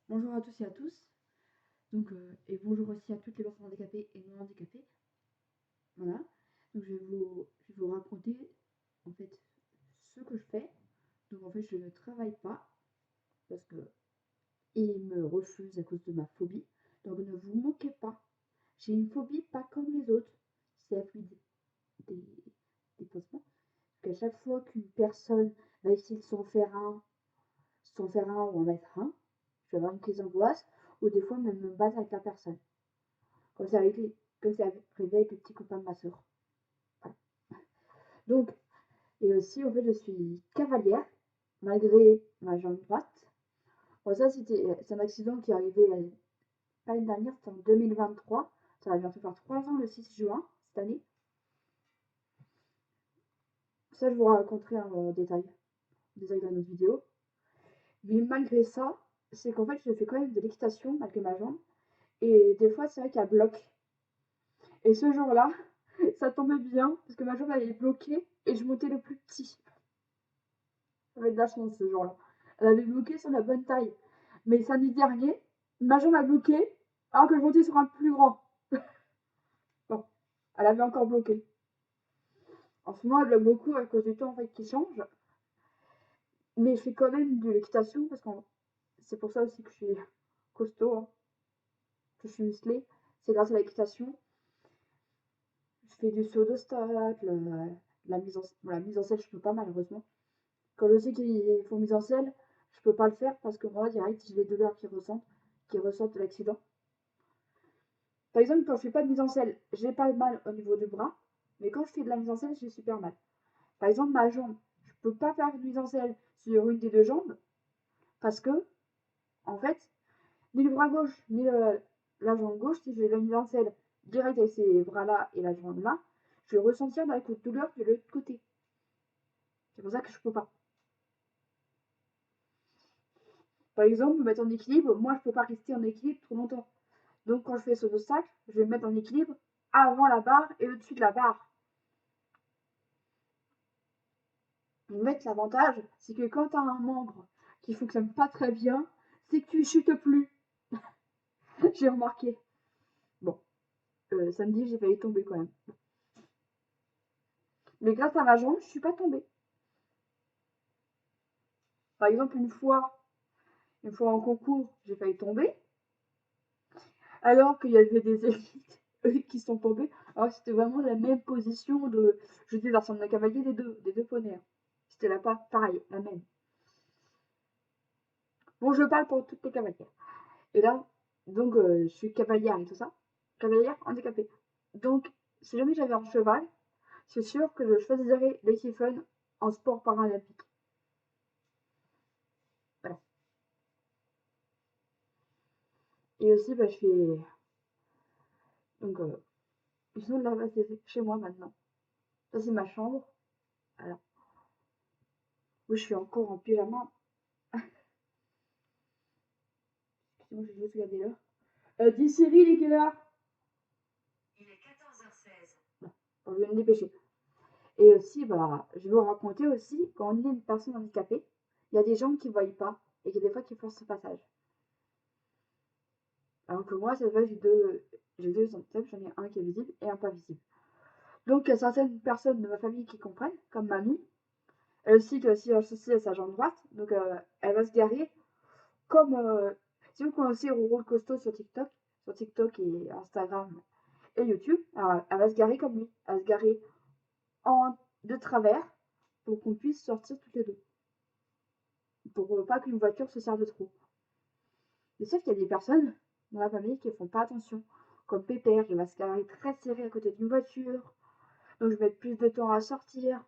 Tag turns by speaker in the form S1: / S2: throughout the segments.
S1: Bonjour à tous et à tous. Et bonjour aussi à toutes les personnes handicapées et non handicapées. Voilà. Donc, je vais vous raconter en fait ce que je fais. Donc, en fait, je ne travaille pas parce que ils me refusent à cause de ma phobie. Donc, ne vous moquez pas. J'ai une phobie pas comme les autres. C'est la phobie des, des pansements. Parce qu'à chaque fois qu'une personne va essayer de s'en faire un ou en mettre un, je vais avoir une crise d'angoisse ou des fois même me battre avec la personne. Comme c'est arrivé avec le petit copain de ma soeur. Voilà. Donc, et aussi, en fait, je suis cavalière, malgré ma jambe droite. Bon, ça, c'est un accident qui est arrivé l'année dernière, c'était en 2023. Ça va bientôt faire 3 ans le 6 juin, cette année. Ça, je vous raconterai en détail dans notre vidéo. Mais malgré ça, c'est qu'en fait, je fais quand même de l'équitation, malgré ma jambe. Et des fois, c'est vrai qu'il y a bloc. Et ce jour-là, ça tombait bien, parce que ma jambe, elle est bloquée, et je montais le plus petit. J'avais de la chance ce jour-là. Elle avait bloqué sur la bonne taille. Mais samedi dernier, ma jambe a bloqué alors que je montais sur un plus grand. Bon, elle avait encore bloqué. En ce moment, elle bloque beaucoup à cause du temps en fait, qui change. Mais je fais quand même de l'équitation parce que c'est pour ça aussi que je suis costaud, hein, que je suis musclée. C'est grâce à l'équitation. Je fais du saut d'obstacle, la mise en selle, je peux pas malheureusement. Quand je sais qu'il faut mise en selle, je peux pas le faire parce que moi, direct, j'ai les douleurs qui ressortent de l'accident. Par exemple, quand je fais pas de mise en selle, j'ai pas mal au niveau du bras, mais quand je fais de la mise en selle, j'ai super mal. Par exemple, ma jambe, je peux pas faire de mise en selle sur une des deux jambes parce que, en fait, ni le bras gauche, ni la jambe gauche, si je fais de la mise en selle direct avec ces bras-là et la jambe là, je vais ressentir la douleur de l'autre côté. C'est pour ça que je peux pas. Par exemple, me mettre en équilibre, moi je peux pas rester en équilibre trop longtemps. Donc quand je fais ce obstacle, je vais me mettre en équilibre avant la barre et au-dessus de la barre. En fait, l'avantage, c'est que quand tu as un membre qui fonctionne pas très bien, c'est que tu chutes plus. J'ai remarqué. Bon, samedi, j'ai failli tomber quand même. Mais grâce à ma jambe, je suis pas tombée. Par exemple, une fois en concours, j'ai failli tomber, alors qu'il y avait des élites qui sont tombées. Alors que c'était vraiment la même position de. J'étais dans son cavalier des deux poneys, hein. C'était là pas pareil, la même. Bon, je parle pour toutes les cavalières. Et là, donc, je suis cavalière et tout ça. Cavalière handicapée. Donc, si jamais j'avais un cheval, c'est sûr que je choisirais l'équiphone en sport paralympique. Voilà. Et aussi, bah, je fais. Donc, ils ont de la base chez moi maintenant. Ça, c'est ma chambre. Alors, où je suis encore en pyjama. Excusez-moi, je vais juste regarder l'heure. Dis Cyril, il est quelle heure? Il est 14h16. Bon, je vais me dépêcher. Et aussi, bah, je vais vous raconter aussi, quand on est une personne handicapée, il y a des gens qui ne voient pas et qui des fois qui forcent ce passage. Alors que moi, cette fois, j'ai deux handicaps, j'en ai un qui est visible et un pas visible. Donc, il y a certaines personnes de ma famille qui comprennent, comme mamie. Elle aussi qui a aussi un souci à sa jambe droite. Donc, elle va se garer comme. Si vous connaissez Roro le Costaud sur TikTok et Instagram et YouTube, alors, elle va se garer comme lui. Elle va se garer de travers pour qu'on puisse sortir toutes les deux. Pour pas qu'une voiture se serve de trop. Mais sauf qu'il y a des personnes dans la famille qui ne font pas attention. Comme Pépère, il va se garer très serré à côté d'une voiture. Donc je vais mettre plus de temps à sortir.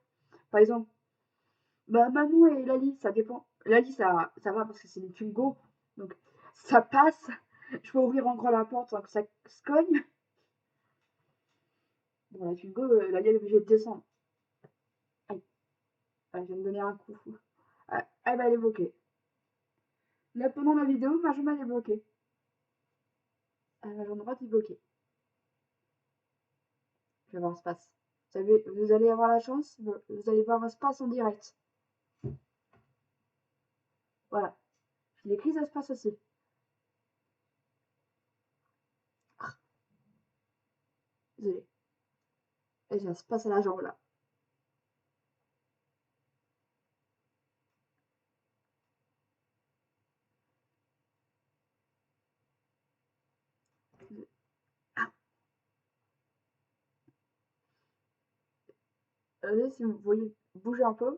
S1: Par exemple, bah, Manon et Lali, ça dépend. Lali, ça va parce que c'est une Twingo. Donc ça passe. Je peux ouvrir en grand la porte sans que ça se cogne. Bon, la Twingo, Lali, elle est obligée de descendre. Aïe, je viens de donner un coup. Ah, elle va aller bloquer. Là, pendant la vidéo, ma jambe elle est bloquée. Ma jambe droite est bloquée. Je vais voir ce passe. Vous allez avoir la chance, vous allez voir ce passe en direct. Voilà. Je l'écris, ça se passe aussi. Désolée. Et ça se passe à la jambe là. Ah, si vous voyez bouger un peu,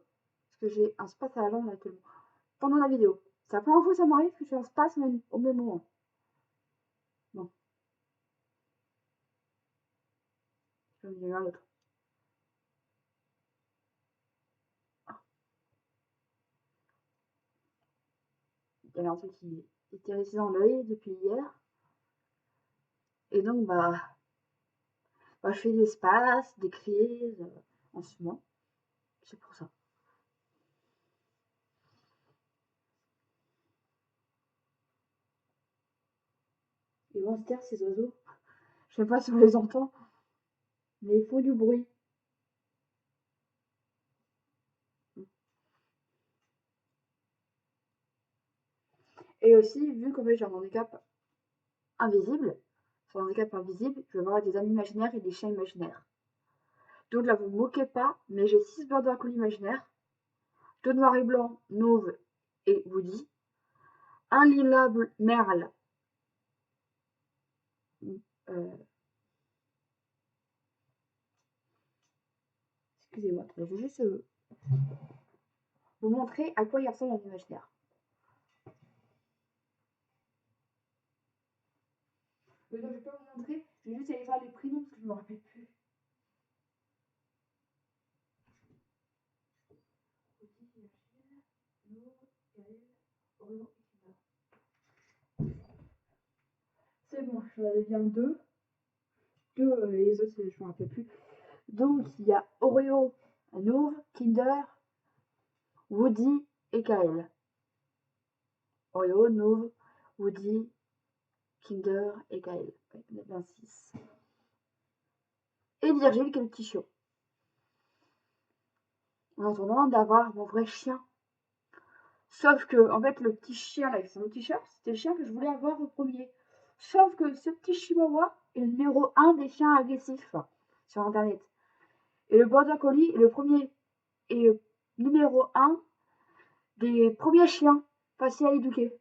S1: parce que j'ai un spasme à la jambe là actuellement. Pendant la vidéo. C'est la première fois que ça m'arrive que j'ai un spasme au même moment. Bon, je vais me dire un autre. Il y avait un truc qui était resté dans l'œil depuis hier. Et donc, je fais des spasmes, des crises en ce moment. C'est pour ça. Ils vont se taire, ces oiseaux. Je sais pas si on les entend, mais ils font du bruit. Et aussi, vu qu'en fait j'ai un handicap invisible, sur un handicap invisible, je vais avoir des amis imaginaires et des chiens imaginaires. Donc là, vous ne moquez pas, mais j'ai 6 border collies imaginaires, 2 noirs et blancs, Mauve et Woody, un lilas merle, euh, excusez-moi, je vais juste vous montrer à quoi il ressemble en imaginaire. Mais non, je vais pas vous montrer, je vais juste aller faire les prénoms parce que je me rappelle plus. C'est bon, j'en avais bien deux. Les autres, je me rappelle plus. Donc, il y a Oreo, Nouve, Kinder, Woody et Kael. Oreo, Nouve, Woody, Kinder et Kael. Ouais, il y en a bien 6. Et Virgile qui est le petit chiot. En attendant d'avoir mon vrai chien. Sauf que, en fait, le petit chien là, avec son t-shirt, c'était le chien que je voulais avoir au premier. Sauf que ce petit chihuahua est le numéro 1 des chiens agressifs sur internet. Et le border collie est le premier et le numéro 1 des premiers chiens faciles à éduquer.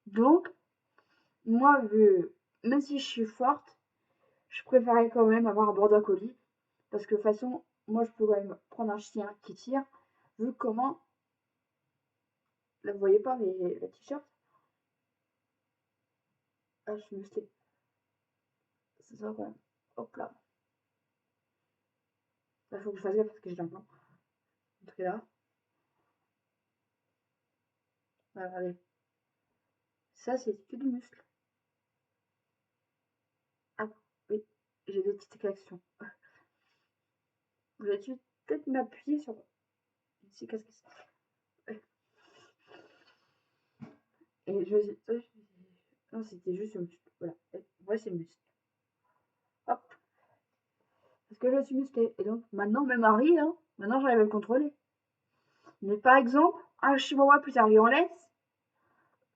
S1: Donc, moi, même si je suis forte, je préférais quand même avoir un border collie. Parce que de toute façon, moi, je pourrais me prendre un chien qui tire, vu comment. Là, vous voyez pas, mais le t-shirt. Ah, je suis musclée. C'est ça quand même. Hop là. Là, faut que je fasse gaffe parce que j'ai un plan. Montrer là. Voilà, regardez. Ça, c'est que du muscle. Ah, oui. J'ai des petites réactions. Vous allez peut-être m'appuyer sur une cicatrice. Et non, c'était juste le muscle. Voilà. Ouais, c'est le muscle. Hop. Parce que je suis musclée. Et donc, maintenant, même Harry, hein, maintenant, j'arrive à le contrôler. Mais par exemple, un chihuahua plus Harry en laisse,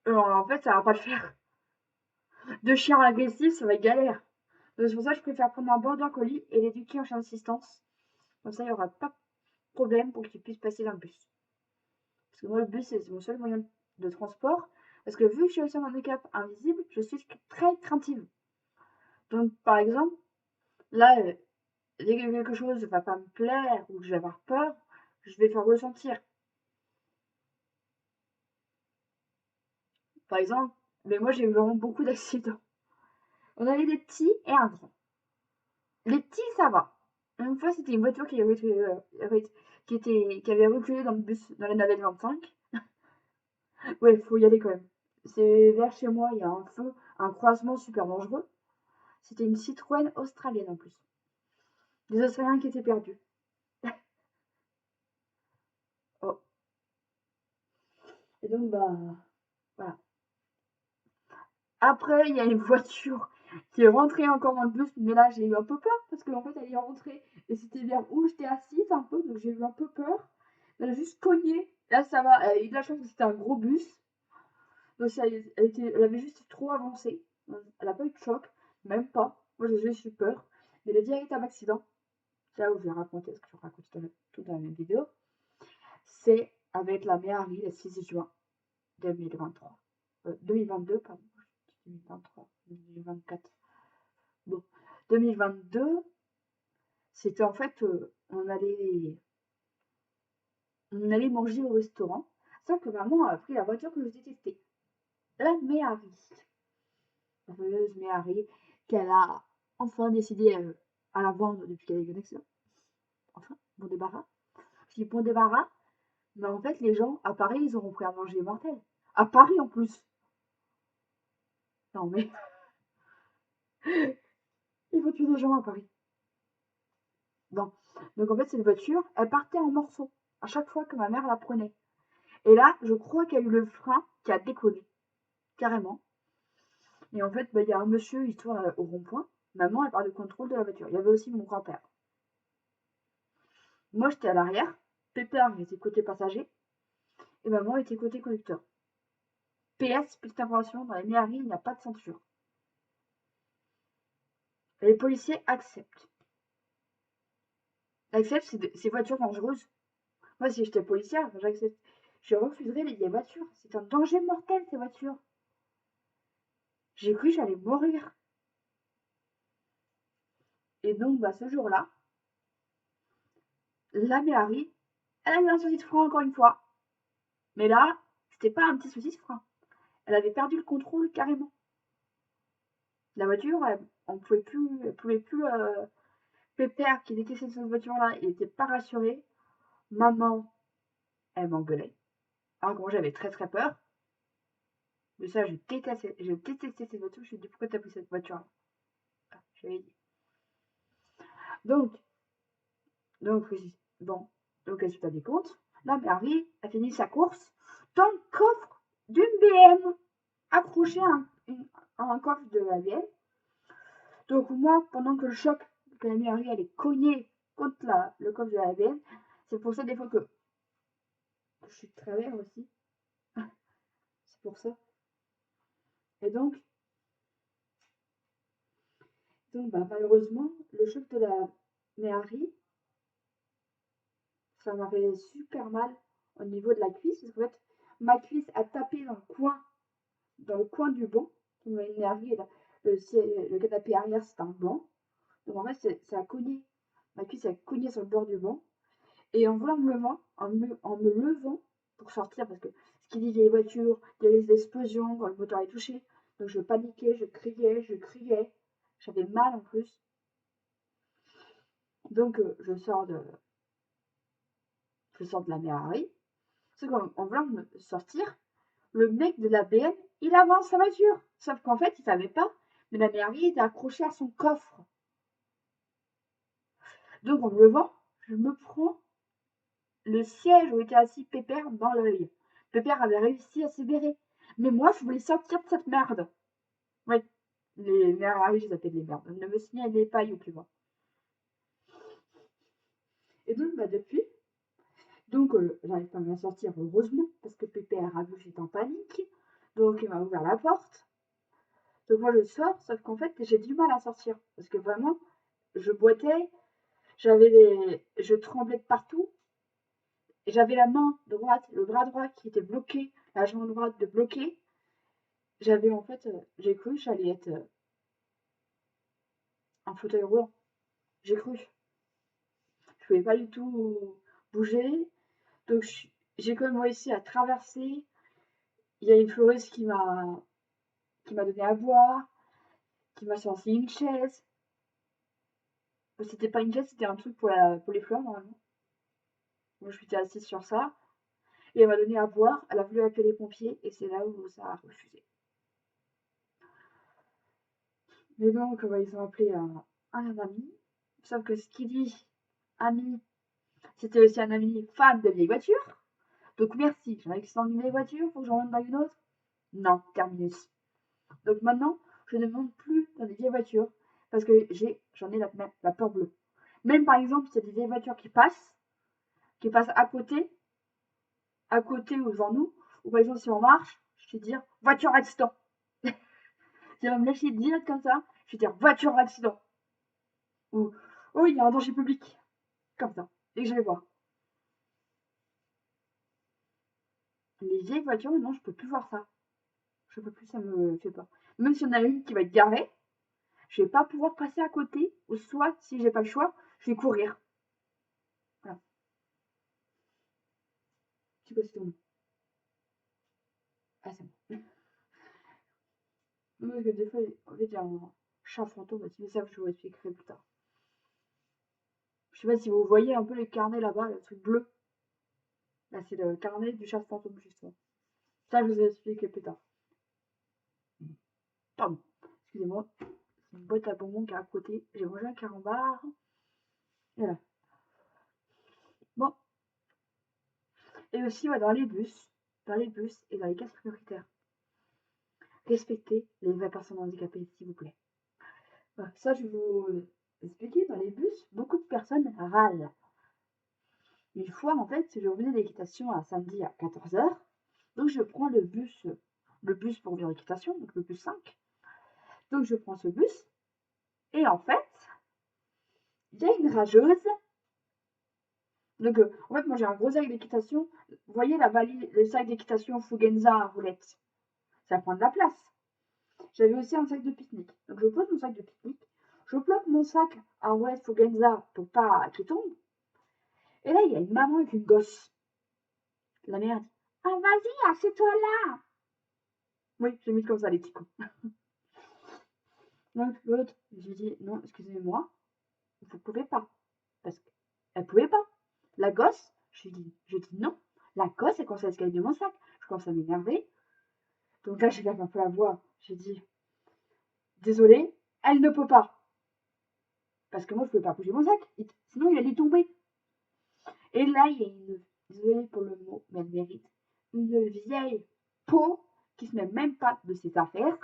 S1: en fait, ça va pas le faire. Deux chiens agressifs, ça va être galère. Donc, c'est pour ça que je préfère prendre un border collie et l'éduquer en chien d'assistance. Comme ça, il n'y aura pas de problème pour qu'il puisse passer dans le bus. Parce que moi, le bus, c'est mon seul moyen de transport. Parce que vu que je suis aussi un handicap invisible, je suis très craintive. Donc, par exemple, là, dès que quelque chose ne va pas me plaire ou que je vais avoir peur, je vais le faire ressentir. Par exemple, mais moi, j'ai eu vraiment beaucoup d'accidents. On avait des petits et un grand. Les petits, ça va. Une fois, c'était une voiture qui avait reculé dans le bus, dans la navette 25. Ouais, faut y aller quand même. C'est vers chez moi, il y a un feu, un croisement super dangereux. C'était une Citroën australienne en plus. Des Australiens qui étaient perdus. Oh. Et donc, voilà. Après, il y a une voiture qui est rentrée encore dans le bus, mais là, j'ai eu un peu peur parce qu'en fait, elle est rentrée et c'était vers où j'étais assise un peu, donc j'ai eu un peu peur. Elle a juste cogné. Là, ça va. Elle a eu de la chance que c'était un gros bus. Donc, elle avait juste trop avancé. Elle n'a pas eu de choc, même pas. Moi, j'ai juste eu peur. Mais le direct accident, là où je vais raconter ce que je raconte tout dans la même vidéo, c'est avec la Méhari le 6 juin 2023. 2022, pardon. 2023, 2024. Bon, 2022, c'était en fait, on allait manger au restaurant. Sauf que maman a pris la voiture que je détestais. La Méhari. La fameuse Méhari qu'elle a enfin décidé à la vendre depuis qu'elle a eu un accident. Enfin, bon débarras. Je dis bon débarras, mais en fait, les gens, à Paris, ils auront pris à manger mortel. À Paris, en plus. Non, mais il faut tuer des gens à Paris. Bon. Donc, en fait, cette voiture, elle partait en morceaux à chaque fois que ma mère la prenait. Et là, je crois qu'il y a eu le frein qui a déconné. Carrément. Et en fait, il y a un monsieur, il tourne au rond-point. Maman, elle part de contrôle de la voiture. Il y avait aussi mon grand-père. Moi, j'étais à l'arrière. Pépère était côté passager. Et maman était côté conducteur. PS, petite information, dans les Méhari, il n'y a pas de ceinture. Et les policiers acceptent. Acceptent ces voitures dangereuses. Moi, si j'étais policière, j'accepte. Je refuserais les voitures. C'est un danger mortel, ces voitures. J'ai cru que j'allais mourir. Et donc, ce jour-là, la Méhari, elle a eu un souci de frein encore une fois. Mais là, c'était pas un petit souci de frein. Elle avait perdu le contrôle carrément. La voiture, on pouvait plus, Pépère, qui détestait cette voiture-là, il était pas rassuré. Maman, elle m'engueulait. Alors que moi, j'avais très très peur. Mais ça, je détestais cette voiture. Je me suis dit, pourquoi t'as pris cette voiture-là? J'avais dit. Donc, bon, donc résultat des comptes, là, Mary a fini sa course dans le coffre d'une BM, accroché à un coffre de la BM. Donc moi, pendant que le choc, que la Mary allait cogner contre le coffre de la BM, c'est pour ça des fois que je suis de travers aussi. C'est pour ça. Et donc malheureusement, le choc de la Mary, ça m'a fait super mal au niveau de la cuisse, parce qu'en fait, ma cuisse a tapé dans le coin du banc. Donc, une Mary, le canapé arrière, c'est un banc. Donc en fait, ça a cogné. Ma cuisse a cogné sur le bord du banc. Et en voulant me levant, en me levant pour sortir, parce que ce qui dit vieille voiture, il y a des explosions quand le moteur est touché. Donc je paniquais, je criais. J'avais mal en plus. Donc je sors de la Ferrari. Sauf qu'en voulant me sortir, le mec de la BM, il avance sa voiture. Sauf qu'en fait, il savait pas, mais la Ferrari était accrochée à son coffre. Donc en me levant, je me prends le siège où était assis Pépère dans l'œil. Pépère avait réussi à se libérer. Mais moi, je voulais sortir de cette merde. Oui, les Ferrari, je les appelle les merdes. Ne me signalez pas, Yukuma. Et donc, depuis, j'arrive pas à m'en sortir, heureusement, parce que Pépère a vu que j'étais en panique. Donc, il m'a ouvert la porte. Donc, moi, je sors, sauf qu'en fait, j'ai du mal à sortir. Parce que vraiment, je boitais, je tremblais de partout. Et j'avais la main droite, le bras droit qui était bloqué, la jambe droite de bloqué. J'avais en fait, j'ai cru que j'allais être un fauteuil roulant. J'ai cru. Je pouvais pas du tout bouger. Donc, j'ai quand même réussi à traverser. Il y a une fleuriste qui m'a donné à boire, qui m'a sorti une chaise. C'était pas une chaise, c'était un truc pour les fleurs, normalement. Moi, je m'étais assise sur ça. Et elle m'a donné à boire. Elle a voulu appeler les pompiers. Et c'est là où ça a refusé. Mais donc, ils ont appelé un ami. Sauf que ce qu'il dit, ami, c'était aussi un ami fan de vieilles voitures. Donc merci, j'ai un accident d'une vieille voiture, faut que j'en rentre dans une autre. Non, terminus. Donc maintenant, je ne monte plus dans des vieilles voitures parce que j'en ai la peur bleue. Même par exemple, s'il y a des vieilles voitures qui passent à côté ou devant nous, ou par exemple si on marche, je vais dire voiture accident. Tu vas me lâcher direct comme ça, Je vais dire voiture accident. Ou oh, il y a un danger public. Comme ça. Dès que je vais voir. Les vieilles voitures, non, je peux plus voir ça. Je peux plus, ça me fait peur. Même si on a une qui va être garée, je vais pas pouvoir passer à côté. Ou soit, si j'ai pas le choix, je vais courir. Voilà. C'est quoi ce ton? Ah, c'est bon. Non, parce que des fois, en fait, j'ai un chat fantôme. Mais ça, je vous expliquerai plus tard. Je sais pas si vous voyez un peu les carnets là-bas, le truc bleu. Là, c'est le carnet du chat fantôme, justement. Ça, je vous expliquerai plus tard. Pardon. Excusez-moi. C'est une boîte à bonbons qui est à côté. J'ai mangé un carambar. Voilà. Bon. Et aussi, ouais, dans les bus et dans les cases prioritaires, respectez les 20 personnes handicapées, s'il vous plaît. Ouais, ça, je vais vous expliquer. Dans les bus, beaucoup de personnes râlent. Une fois, en fait, je revenais d'équitation à samedi à 14 h. Donc, je prends le bus pour venir d'équitation, donc le bus 5. Donc, je prends ce bus. Et en fait, il y a une rageuse. Donc, en fait, moi, j'ai un gros sac d'équitation. Vous voyez la valise, le sac d'équitation Fugenza à roulette. Ça prend de la place. J'avais aussi un sac de pique-nique. Donc, je pose mon sac de pique-nique. Je bloque mon sac à roulette Fugenza pour pas qu'il tombe. Et là, il y a une maman avec une gosse. La mère dit: ah, vas-y, assieds-toi là. Oui, j'ai mis comme ça les petits coups. Donc, l'autre, j'ai dit: non, excusez-moi, vous pouvez pas. Parce qu'elle pouvait pas. La gosse, je dis non. La gosse, elle commence à escalader de mon sac. Je commence à m'énerver. Donc là, j'ai fait un peu la voix. J'ai dit: désolée, elle ne peut pas. Parce que moi, je ne pouvais pas bouger mon sac. Sinon, il allait tomber. Et là, il y a désolée pour le mot, mais elle mérite, une vieille peau qui se met même pas de ses affaires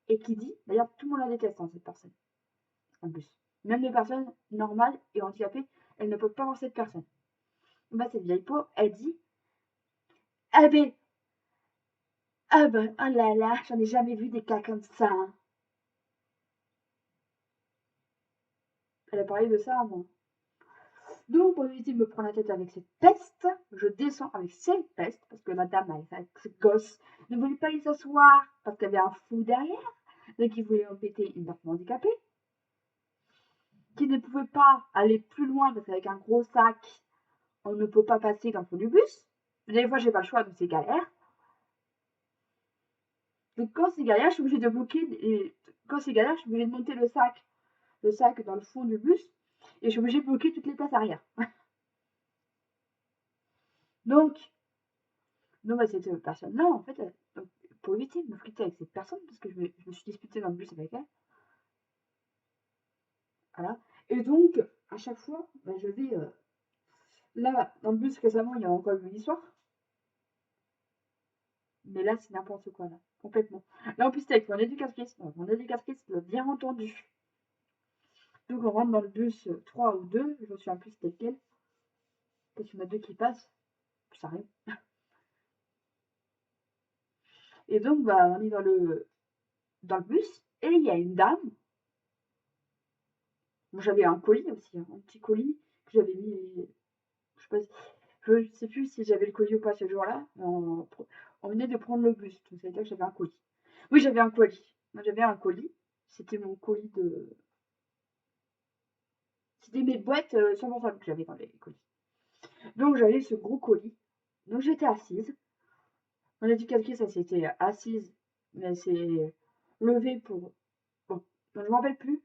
S1: et qui dit, d'ailleurs, tout le monde la déteste, hein, cette personne, en plus. Même les personnes normales et handicapées, elles ne peuvent pas voir cette personne. Bah, cette vieille peau, elle dit: ah ben, oh là là, j'en ai jamais vu des cas comme ça, hein. Elle a parlé de ça à moi. Donc, pour éviter de me prendre la tête avec cette peste, je descends avec cette peste, parce que la dame, avec cette gosse, ne voulait pas y s'asseoir, parce qu'il y avait un fou derrière, donc il voulait embêter une personne handicapée, qui ne pouvait pas aller plus loin, parce qu'avec un gros sac, on ne peut pas passer dans le fond du bus. Des fois, j'ai pas le choix, donc c'est galère. Donc, quand c'est galère, je suis obligée de bloquer, et quand c'est galère, je suis obligée de monter le sac dans le fond du bus, et je suis obligée de bloquer toutes les places arrière. Donc, bah, cette personne-là, en fait, donc, pour éviter de me friter avec cette personne, parce que je me suis disputée dans le bus avec elle, voilà. Et donc, à chaque fois, bah, je vais. Là, dans le bus récemment, il y a encore eu une histoire. Mais là, c'est n'importe quoi, là. Complètement. Là, en plus, c'était avec mon éducatrice. Donc, mon éducatrice l'a bien entendu. Donc, on rentre dans le bus 3 ou 2. Je me souviens plus c'était lequel. Parce qu'il y en a deux qui passent. Ça arrive. Et donc, bah, on est dans le bus. Et il y a une dame. Bon, j'avais un colis aussi, hein, un petit colis que j'avais mis. Je sais pas, je sais plus si j'avais le colis ou pas ce jour-là. On venait de prendre le bus. Donc, ça veut dire que j'avais un colis. Oui, j'avais un colis. Moi, j'avais un colis. C'était mon colis de. C'était mes boîtes 100% que j'avais dans les colis. Donc, j'avais ce gros colis. Donc, j'étais assise. Mon éducatrice, elle s'était assise, mais elle s'est levée pour. Bon, je ne m'en rappelle plus.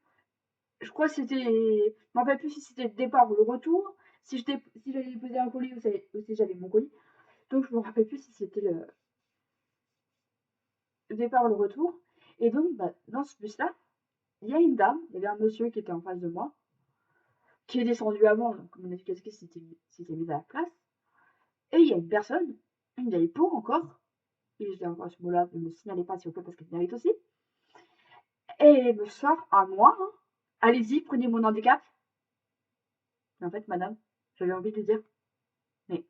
S1: Je crois que c'était. Je ne m'en rappelle plus si c'était le départ ou le retour. Si j'allais poser un colis ou si j'avais mon colis. Donc, je ne me rappelle plus si c'était le départ ou le retour. Et donc, bah, dans ce bus-là, il y a une dame, il y avait un monsieur qui était en face de moi, qui est descendu avant, donc mon éducatrice s'était mise à la place. Et il y a une personne, une vieille peau encore, et je dis encore ce mot-là, ne me signalez pas s'il vous plaît parce qu'elle mérite aussi, et elle me sort à moi, hein, allez-y, prenez mon handicap. Mais en fait, madame, j'avais envie de lui dire, mais,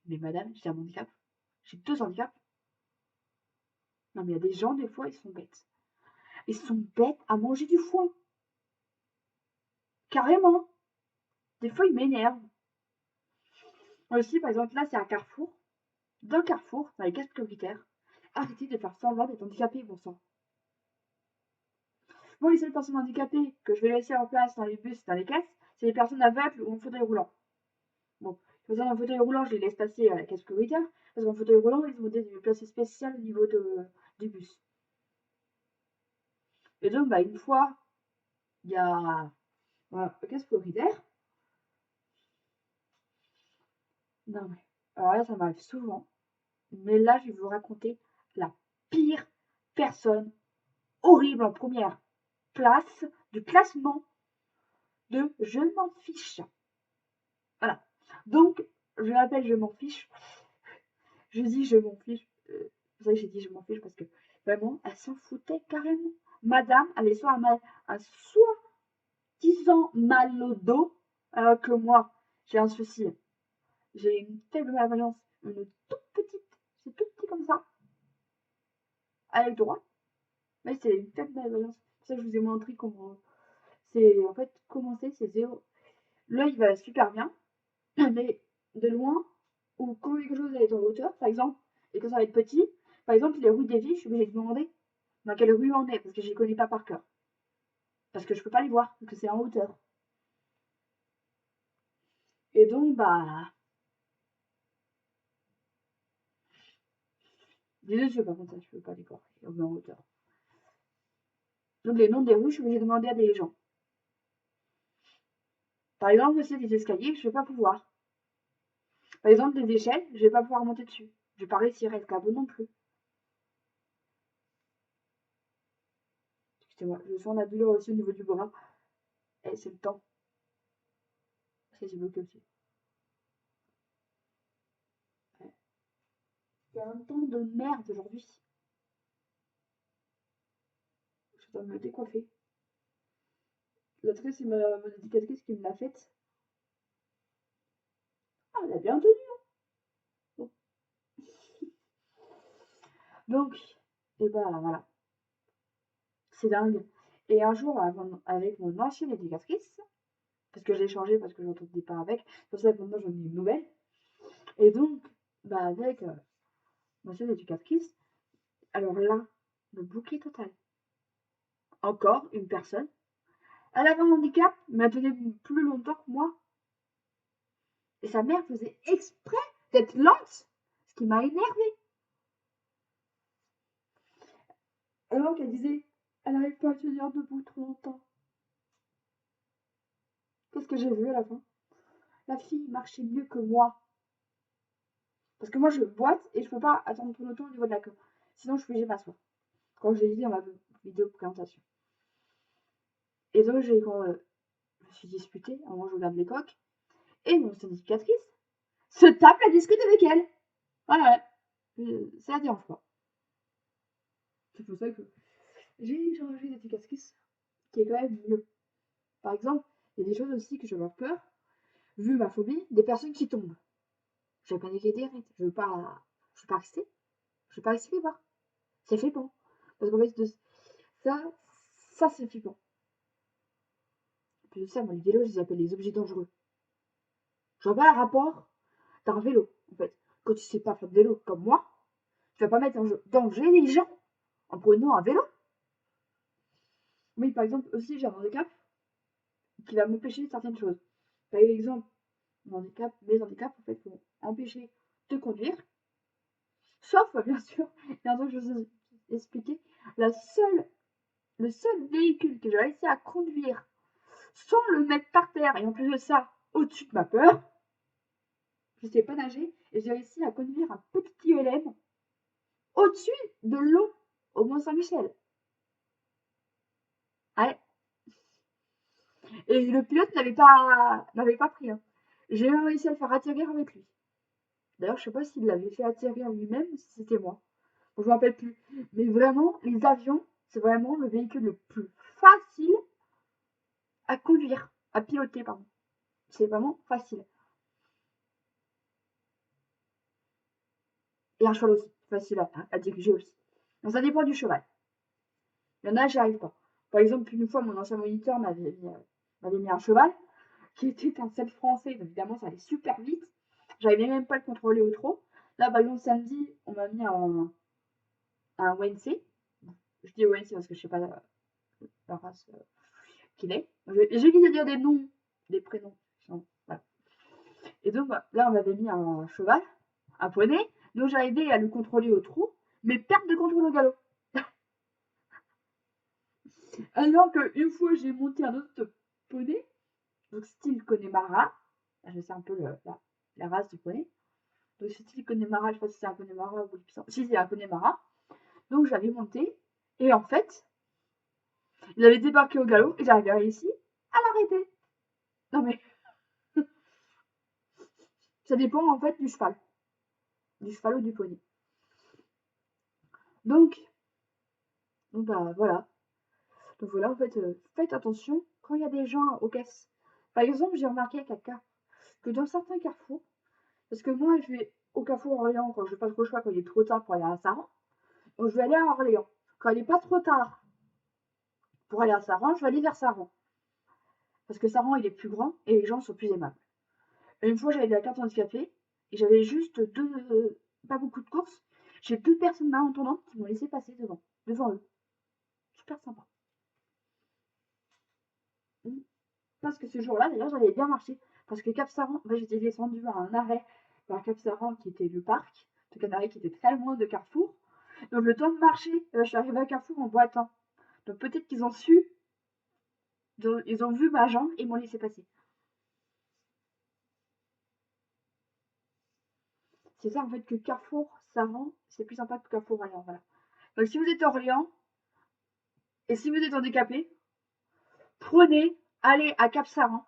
S1: mais madame, j'ai un handicap, j'ai deux handicaps. Non mais il y a des gens, des fois, ils sont bêtes. Ils sont bêtes à manger du foin. Carrément. Des fois, ils m'énervent. Aussi, par exemple, là, c'est un carrefour. Dans Carrefour, dans les caisses prioritaires, arrêtez de faire semblant d'être handicapé, bon sang. Bon, les seules personnes handicapées que je vais laisser en place dans les bus, dans les caisses, c'est les personnes aveugles ou en fauteuil roulant. Bon, les personnes en fauteuil roulant, je les laisse passer à la caisse prioritaire, parce qu'en fauteuil roulant, ils ont des places spéciales au niveau du bus. Et donc, bah, une fois, il y a la caisse prioritaire. Non, mais alors là, ça m'arrive souvent. Mais là, je vais vous raconter la pire personne horrible en première place du classement de je m'en fiche. Voilà. Donc, je l'appelle je m'en fiche. Je dis je m'en fiche. C'est vrai que j'ai dit je m'en fiche parce que vraiment, elle s'en foutait carrément. Madame avait soit un soi-disant mal au dos, alors que moi, j'ai un souci. J'ai une faible malvoyance, une toute petite, c'est tout petit comme ça, avec droit. Mais c'est une faible malvoyance. C'est pour ça que je vous ai montré comment. C'est en fait commencer, c'est zéro. L'œil va super bien, mais de loin, ou quand quelque chose va être en hauteur, par exemple, et que ça va être petit, par exemple, les rues des villes, je suis obligée de demander dans quelle rue on est, parce que je les connais pas par cœur. Parce que je peux pas les voir, parce que c'est en hauteur. Et donc, bah, les deux, par contre, ça, je peux pas les voir, on est en hauteur. Donc, les noms des rues, je suis obligée de demander à des gens. Par exemple, aussi des escaliers, je vais pas pouvoir. Par exemple, des échelles, je vais pas pouvoir monter dessus. Je vais pas réussir à être câble non plus. Excusez-moi, je sens la douleur aussi au niveau du bras. Et c'est le temps. Ça, j'ai bloqué aussi. Ouais. Il y a un temps de merde aujourd'hui. Je dois me décoiffer. La truc, c'est ma éducatrice qui me l'a faite. Ah, elle a bien tenu. Bon. Donc, et bah voilà, c'est dingue. Et un jour, avec mon ancienne éducatrice, parce que j'ai changé parce que je n'entendais pas avec, c'est pour ça que maintenant j'en ai une nouvelle. Et donc, bah avec mon ancienne éducatrice, alors là, le bouquet total. Encore une personne. Elle avait un handicap, mais elle tenait plus longtemps que moi. Et sa mère faisait exprès d'être lente, ce qui m'a énervée. Alors qu'elle disait, elle n'arrive pas à tenir debout trop longtemps. Qu'est-ce que j'ai vu à la fin? La fille marchait mieux que moi. Parce que moi, je boite et je peux pas attendre trop longtemps au niveau de la queue. Sinon, je suis obligée de m'asseoir. Quand je l'ai dit dans ma vidéo de présentation. Et donc, je me suis disputée, à un moment, je regarde les coques. Et mon syndicatrice se tape la discute avec elle. Voilà. Ça la dérange pas. C'est pour ça que j'ai changé d'éducatrice qui est quand même mieux. Par exemple, il y a des choses aussi que je vais avoir peur, vu ma phobie, des personnes qui tombent. Je vais paniquer direct. Je veux pas rester. Je veux pas rester les voir. C'est flippant. Parce qu'en fait, ça, ça c'est flippant. En plus de ça, moi, les vélos, je les appelle les objets dangereux. Je vois pas le rapport d'un vélo, en fait. Quand tu sais pas faire de vélo comme moi, tu vas pas mettre en danger les gens en prenant un vélo. Oui, par exemple, aussi, j'ai un handicap qui va m'empêcher certaines choses. Par exemple, mes handicaps, en fait, vont empêcher de conduire. Sauf, bien sûr, il y a un truc que je vous ai expliqué, le seul véhicule que j'ai réussi à conduire sans le mettre par terre, et en plus de ça, au-dessus de ma peur, je ne sais pas nager, et j'ai réussi à conduire un petit ULM au-dessus de l'eau au Mont-Saint-Michel. Ouais. Et le pilote n'avait pas pris. Hein. J'ai même réussi à le faire atterrir avec lui. D'ailleurs, je sais pas s'il l'avait fait atterrir lui-même ou si c'était moi. Bon, je me rappelle plus. Mais vraiment, les avions, c'est vraiment le véhicule le plus facile à conduire, à piloter, pardon. C'est vraiment facile. Et un cheval aussi, facile à diriger aussi. Donc ça dépend du cheval. Il y en a, j'y arrive pas. Par exemple, une fois, mon ancien moniteur m'avait mis un cheval qui était un sel français. Donc, évidemment, ça allait super vite. J'arrivais même pas à le contrôler au trot. Là, par exemple, samedi, on m'a mis un ONC. Je dis ONC parce que je sais pas la race qu'il est. J'évite de dire des noms, des prénoms. Voilà. Et donc, bah, là, on m'avait mis un cheval, un poney. Donc, j'arrivais à le contrôler au trot, mais perte de contrôle au galop. Alors qu'une fois, j'ai monté un autre poney, donc style Connemara. Je sais un peu la race du poney. Donc, style Connemara, je sais pas si c'est un Connemara ou si c'est un Connemara. Donc, j'avais monté, et en fait, il avait débarqué au galop, et j'avais réussi à l'arrêter. Non, mais ça dépend en fait du cheval ou du poney. Donc, bah voilà. Donc voilà, en fait, faites attention quand il y a des gens aux caisses. Par exemple, j'ai remarqué que dans certains carrefours, parce que moi, je vais au carrefour Orléans quand je n'ai pas trop le choix, quand il est trop tard pour aller à Saran. Donc, je vais aller à Orléans. Quand il n'est pas trop tard pour aller à Saran, je vais aller vers Saran. Parce que Saran, il est plus grand et les gens sont plus aimables. Et une fois, j'avais de la carte handicapée et j'avais juste pas beaucoup de courses. J'ai deux personnes malentendantes qui m'ont laissé passer devant eux. Super sympa. Parce que ce jour-là, d'ailleurs, j'avais bien marché. Parce que Cap Saran, en fait, j'étais descendue à un arrêt vers Cap Saran qui était le parc. Donc un arrêt qui était très loin de Carrefour. Donc le temps de marcher, je suis arrivée à Carrefour en boitant. Donc peut-être qu'ils ont su, ils ont vu ma jambe et m'ont laissé passer. C'est ça en fait que Carrefour, Saran, c'est plus sympa que Carrefour Orléans. Voilà. Donc si vous êtes à Orléans et si vous êtes handicapé, prenez, allez à Cap Saran.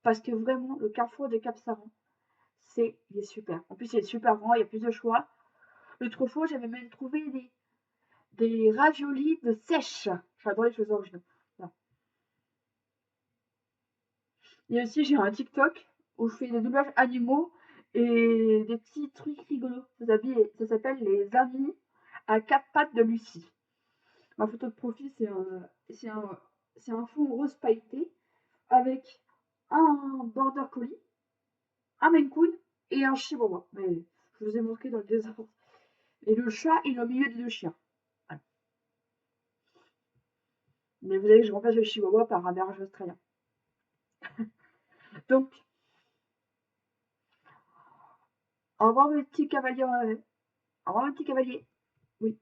S1: Parce que vraiment, le Carrefour de Cap Saran, il est super. En plus, il est super grand, il y a plus de choix. L'autre fois, j'avais même trouvé des raviolis de sèche. J'adore les choses originaux. Voilà. Et aussi, j'ai un TikTok où je fais des doublages animaux et des petits trucs rigolos. Ça s'appelle les amis à quatre pattes de Lucie. Ma photo de profil, c'est un fond rose pailleté avec un border collie, un Maine Coon et un chihuahua. Mais je vous ai montré dans le désordre. Et le chat est au milieu des deux chiens. Voilà. Mais vous savez, je remplace le chihuahua par un berger australien. Donc, au revoir, mes petits cavaliers. Au revoir, mes petits cavaliers. Oui.